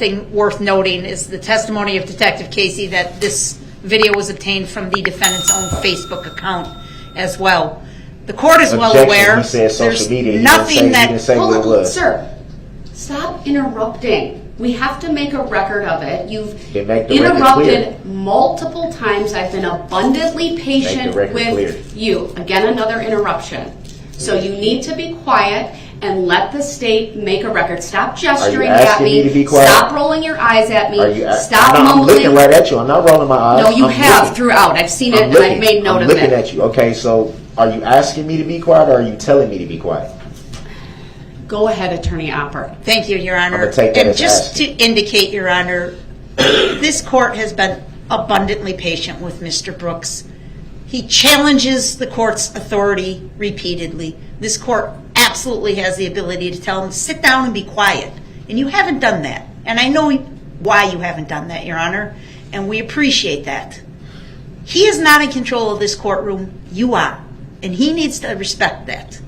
thing worth noting is the testimony of Detective Casey that this video was obtained from the defendant's own Facebook account as well. The court is well aware. He said social media. Nothing that. He didn't say what it was. Sir, stop interrupting. We have to make a record of it. You've interrupted multiple times. I've been abundantly patient with you. Again, another interruption. So you need to be quiet and let the state make a record. Stop gesturing at me. Stop rolling your eyes at me. Stop mumbling. I'm looking right at you. I'm not rolling my eyes. No, you have throughout. I've seen it and I've made note of it. I'm looking at you. Okay, so are you asking me to be quiet or are you telling me to be quiet? Go ahead, Attorney Opper. Thank you, Your Honor. I'm gonna take that and just to indicate, Your Honor, this court has been abundantly patient with Mr. Brooks. He challenges the court's authority repeatedly. This court absolutely has the ability to tell him, sit down and be quiet. And you haven't done that. And I know why you haven't done that, Your Honor, and we appreciate that. He is not in control of this courtroom. You are. And he needs to respect that.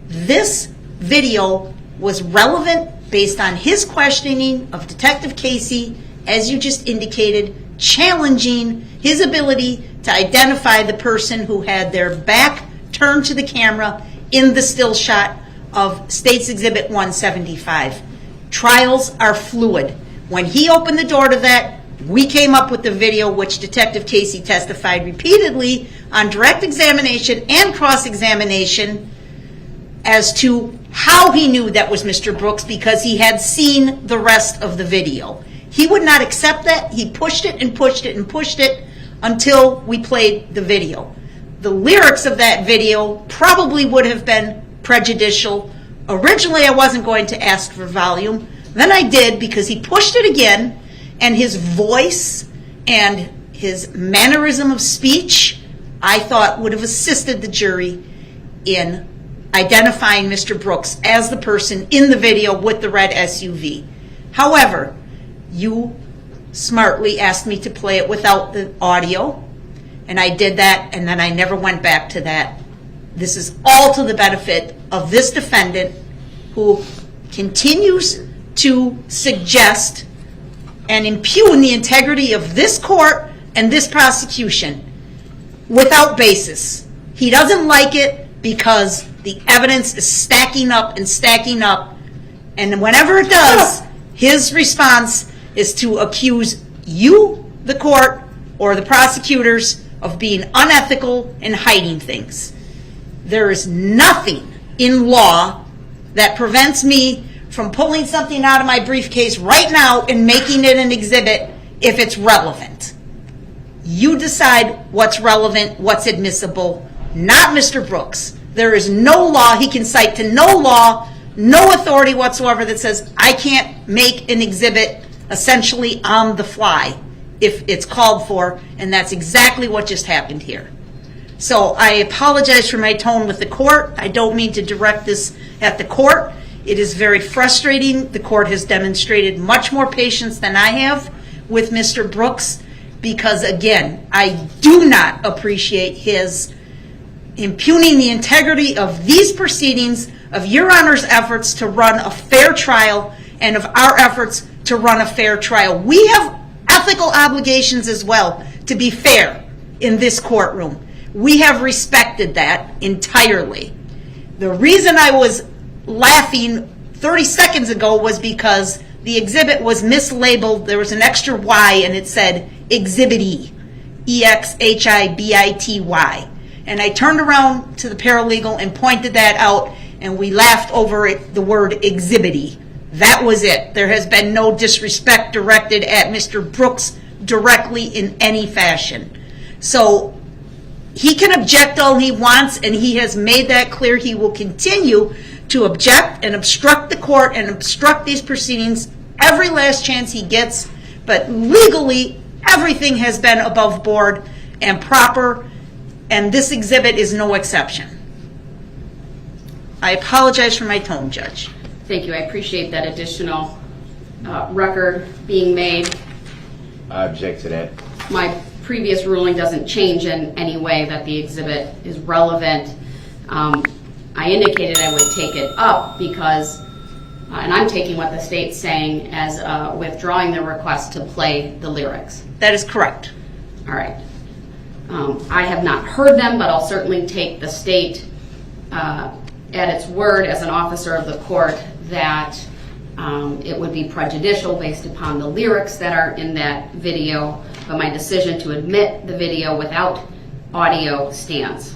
This video was relevant based on his questioning of Detective Casey, as you just indicated, challenging his ability to identify the person who had their back turned to the camera in the still shot of State's Exhibit 175. Trials are fluid. When he opened the door to that, we came up with the video which Detective Casey testified repeatedly on direct examination and cross-examination as to how he knew that was Mr. Brooks because he had seen the rest of the video. He would not accept that. He pushed it and pushed it and pushed it until we played the video. The lyrics of that video probably would have been prejudicial. Originally, I wasn't going to ask for volume. Then I did because he pushed it again, and his voice and his mannerism of speech, I thought, would have assisted the jury in identifying Mr. Brooks as the person in the video with the red SUV. However, you smartly asked me to play it without the audio, and I did that, and then I never went back to that. This is all to the benefit of this defendant who continues to suggest and impugn the integrity of this court and this prosecution without basis. He doesn't like it because the evidence is stacking up, and whenever it does, his response is to accuse you, the court, or the prosecutors of being unethical and hiding things. There is nothing in law that prevents me from pulling something out of my briefcase right now and making it an exhibit if it's relevant. You decide what's relevant, what's admissible, not Mr. Brooks. There is no law, he can cite to no law, no authority whatsoever that says I can't make an exhibit essentially on the fly if it's called for, and that's exactly what just happened here. So I apologize for my tone with the court. I don't mean to direct this at the court. It is very frustrating. The court has demonstrated much more patience than I have with Mr. Brooks because, again, I do not appreciate his impugning the integrity of these proceedings, of Your Honor's efforts to run a fair trial, and of our efforts to run a fair trial. We have ethical obligations as well to be fair in this courtroom. We have respected that entirely. The reason I was laughing 30 seconds ago was because the exhibit was mislabeled. There was an extra Y and it said Exhibit E, EXHIBITY. And I turned around to the paralegal and pointed that out, and we laughed over it, the word exhibity. That was it. There has been no disrespect directed at Mr. Brooks directly in any fashion. So he can object all he wants, and he has made that clear. He will continue to object and obstruct the court and obstruct these proceedings every last chance he gets. But legally, everything has been above board and proper, and this exhibit is no exception. I apologize for my tone, Judge. Thank you. I appreciate that additional record being made. I object to that. My previous ruling doesn't change in any way that the exhibit is relevant. I indicated I would take it up because And I'm taking what the state's saying as withdrawing the request to play the lyrics. That is correct. All right. I have not heard them, but I'll certainly take the state at its word as an officer of the court that it would be prejudicial based upon the lyrics that are in that video, but my decision to admit the video without audio stands.